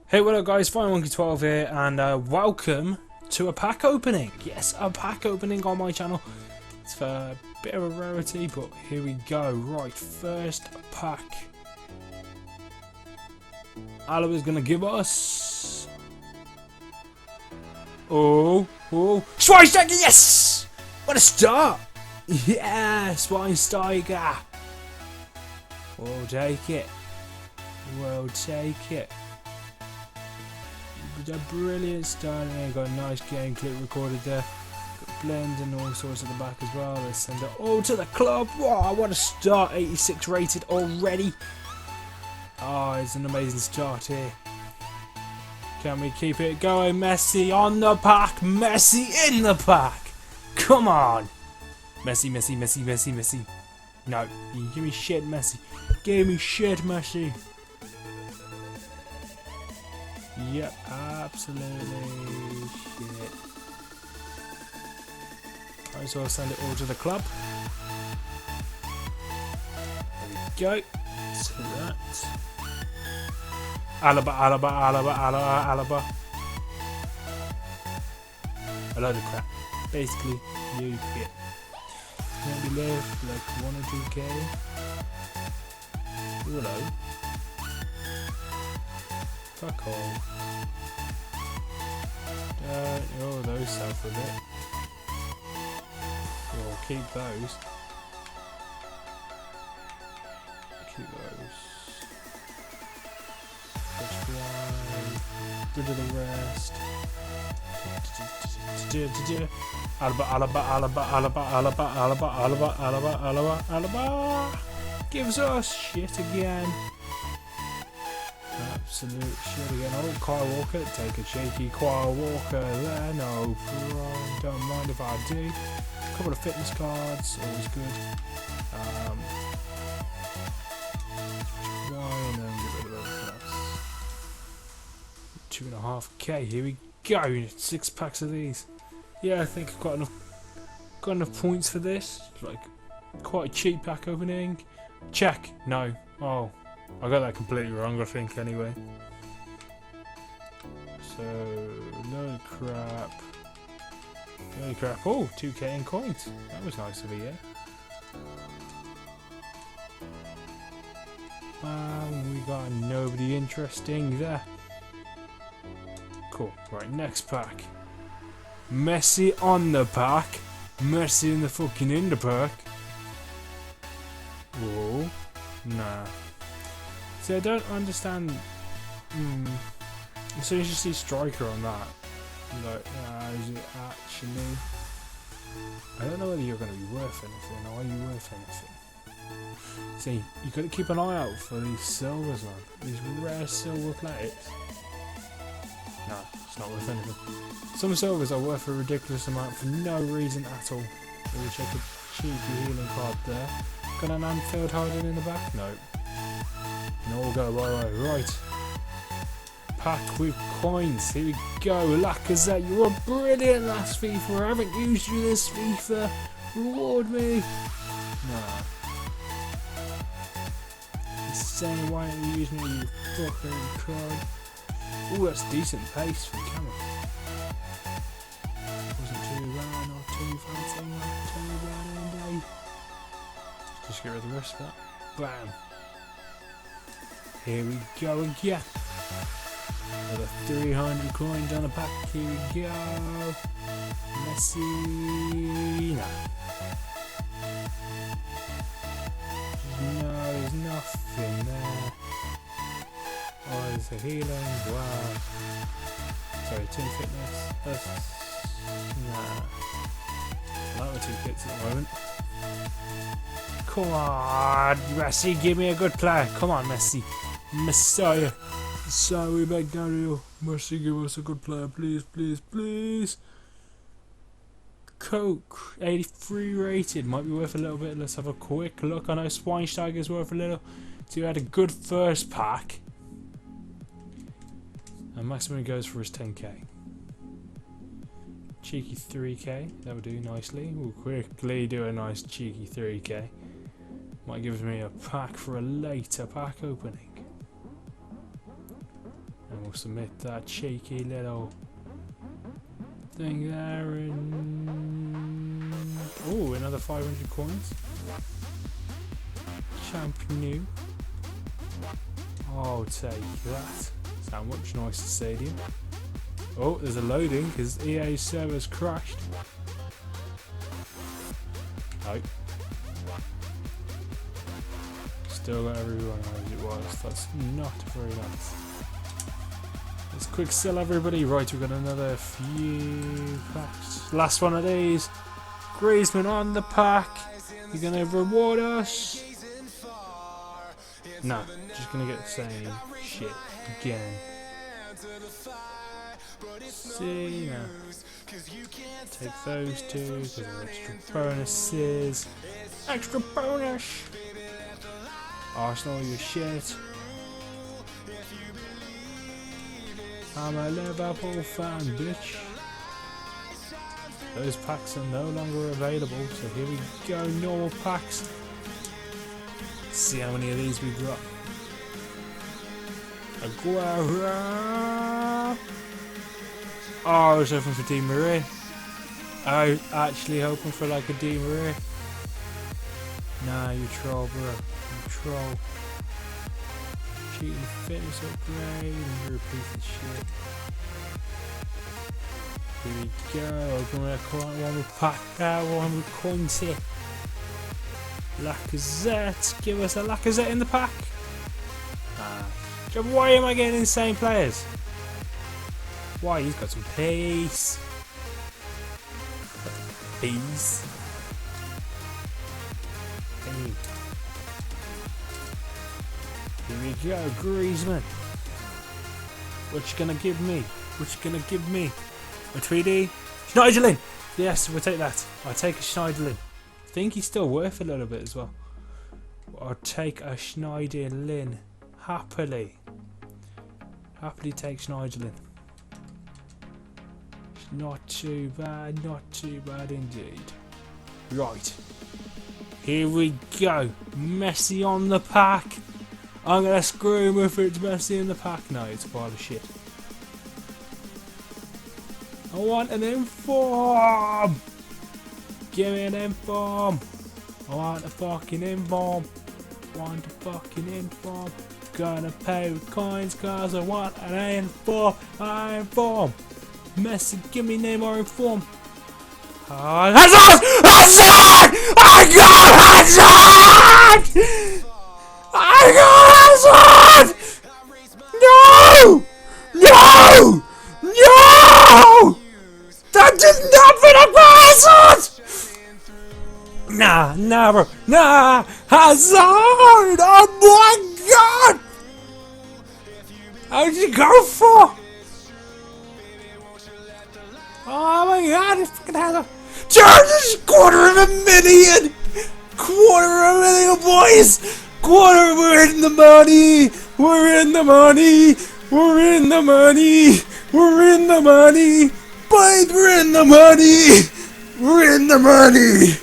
Hey, what up guys, FireMonkey12 here, and welcome to a pack opening. Yes, a pack opening on my channel. It's for a bit of a rarity, but here we go. Right, first pack. Alaba's gonna give us... Schweinsteiger, yes! What a start! Yeah, Schweinsteiger. We'll take it. We'll take it. A brilliant start, and got a nice game clip recorded there. Got blends and all sorts at the back as well. Let's send it all to the club. Wow, what a start! 86 rated already. Oh, it's an amazing start here. Can we keep it going? Messi on the pack. Messi in the pack. Come on. Messi, Messi, Messi, Messi, Messi. No, you give me shit, Messi. Give me shit, Messi. Yep, absolutely shit. Alright, so I'll send it all to the club. There we go. So that. Alaba. A load of crap. Basically, you get. Maybe left like 1 or 2k. Hello. Fuck all. Oh, those sell for a bit. We'll keep those. Keep those. Push one. Rid of the rest. Alaba. Gives us shit again. Absolute shit again. Oh, Kyle Walker, take a cheeky Kyle Walker there. No problem, don't mind if I do. A couple of fitness cards, always good. Why and then get rid of everything else. 2.5k. Here we go. 6 packs of these. Yeah, I think I've got enough points for this. It's like quite a cheap pack opening. Check. No. Oh. I got that completely wrong, I think, anyway. So, no crap. No crap. Oh, 2k in coins. That was nice of you, yeah? We got nobody interesting there. Cool. Right, next pack. Messi on the pack. Messi in the fucking in the pack. Whoa. Nah. See, I don't understand. As soon as you see striker on that, you're like, is it actually? I don't know whether you're going to be worth anything, or are you worth anything? See, you got to keep an eye out for these silvers, man. These rare silver plates. No, it's not worth anything. Some silvers are worth a ridiculous amount for no reason at all. We'll check a cheeky healing card there. Got an Anfield hiding in the back? No. And all go right. Pack with coins. Here we go. Lacazette, you were brilliant last FIFA. I haven't used you this FIFA. Reward me. Nah. He's saying, why aren't you using me, you fucking card? Ooh, that's decent pace from camera. Wasn't too bad, not too fancy, not too bad indeed. Just get rid of the rest of that. Bam. Here we go again. Another 300 coins on a pack. Here we go. Messi. No, there's nothing there. Oh, there's a healing. Wow. Sorry, team fitness. That's... Nah. I like the 2 kits at the moment. Come on, Messi, give me a good player. Come on, Messi. Messiah. So we beg Dario. Messi, give us a good player, please, please, please. Coke, 83 rated. Might be worth a little bit. Let's have a quick look. I know Schweinsteiger's worth a little. So you had a good first pack. And maximum goes for his 10k. Cheeky 3k. That would do nicely. We'll quickly do a nice cheeky 3k. Might give me a pack for a later pack opening. And we'll submit that cheeky little thing there. And oh, another 500 coins. Champion. I'll take that. It's how much nicer stadium. Oh, there's a loading because EA's server's crashed. Oh. Still got everyone as it was. That's not very nice. Let's quick sell everybody. Right, we've got another few packs. Last one of these. Griezmann on the pack. You're going to reward us. No, just going to get the same shit again. See, no. Take those two because they're extra bonuses. Extra bonus! Arsenal, you shit. I'm a Liverpool fan, bitch. Those packs are no longer available, so here we go, normal packs. Let's see how many of these we've got. Aguero! Oh, I was hoping for Di Maria. I was actually hoping for like a Di Maria. Nah, you troll, bro. You troll. Cheating fitness upgrade, and you're a piece of shit. Here we go. One with Paca, one with Conte. Lacazette. Give us a Lacazette in the pack. Why am I getting insane players? Why? He's got some pace. Peace. Hey. Here we go, Griezmann. What you gonna give me? What you gonna give me? A 3D? Schneiderlin! Yes, we'll take that. I'll take a Schneiderlin. I think he's still worth a little bit as well. I'll take a Schneiderlin. Happily. Happily take Schneiderlin. Not too bad indeed. Right. Here we go. Messi on the pack. I'm gonna screw him if it's Messi in the pack. No, it's a pile of shit. I want an inform. Give me an inform. I want a fucking inform. Want a fucking inform. Gonna pay with coins cause I want an inform. I inform. Messi, give me Neymar in form. Hazard! Hazard! I got Hazard! I got Hazard! No! No! No! That did not fit a Hazard! Nah, bro. Nah! Hazard! Oh my god! How did you go for? Oh my god, it's fucking Hazard! Charges! $250,000! $250,000, boys! We're in the money! We're in the money! We're in the money! We're in the money! Boys, we're in the money! We're in the money!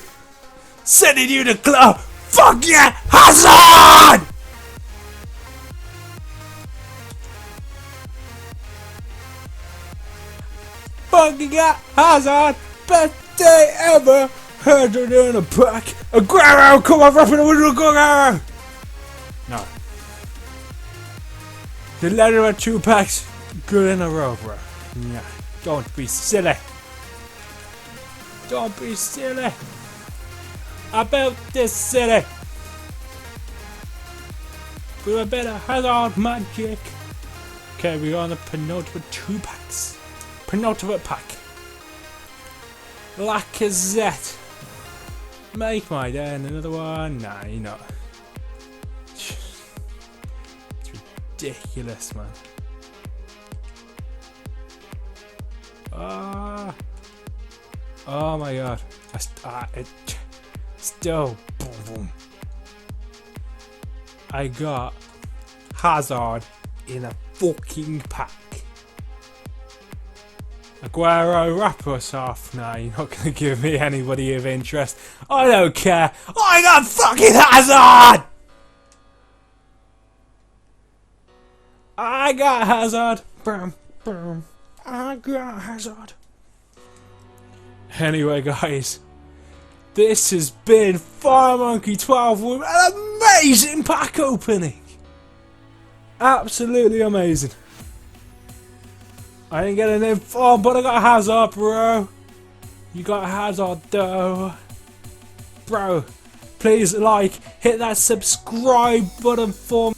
Sending you to club! Fuck yeah! Hazard! Fucking got Hazard, best day ever. Hazard in a pack. Aguero, come on, roughing it with Aguero. No. The letter of 2 packs, good in a row, bro. Yeah. Don't be silly. Don't be silly about this city. We a bit of Hazard magic. Okay, we're on the penultimate 2 packs. Penultimate pack. Lacazette. Make my day and another one. Nah, you're not. It's ridiculous, man. Ah. Oh my god. It still. Boom, boom. I got Hazard in a fucking pack. Aguero, wrap us off. Nah, you're not going to give me anybody of interest. I don't care. I got fucking Hazard! I got Hazard. Boom, boom. I got Hazard. Anyway, guys, this has been Fire Monkey 12 with an amazing pack opening. Absolutely amazing. I didn't get an info, but I got Hazard, bro. You got Hazard, though. Bro, please hit that subscribe button for me.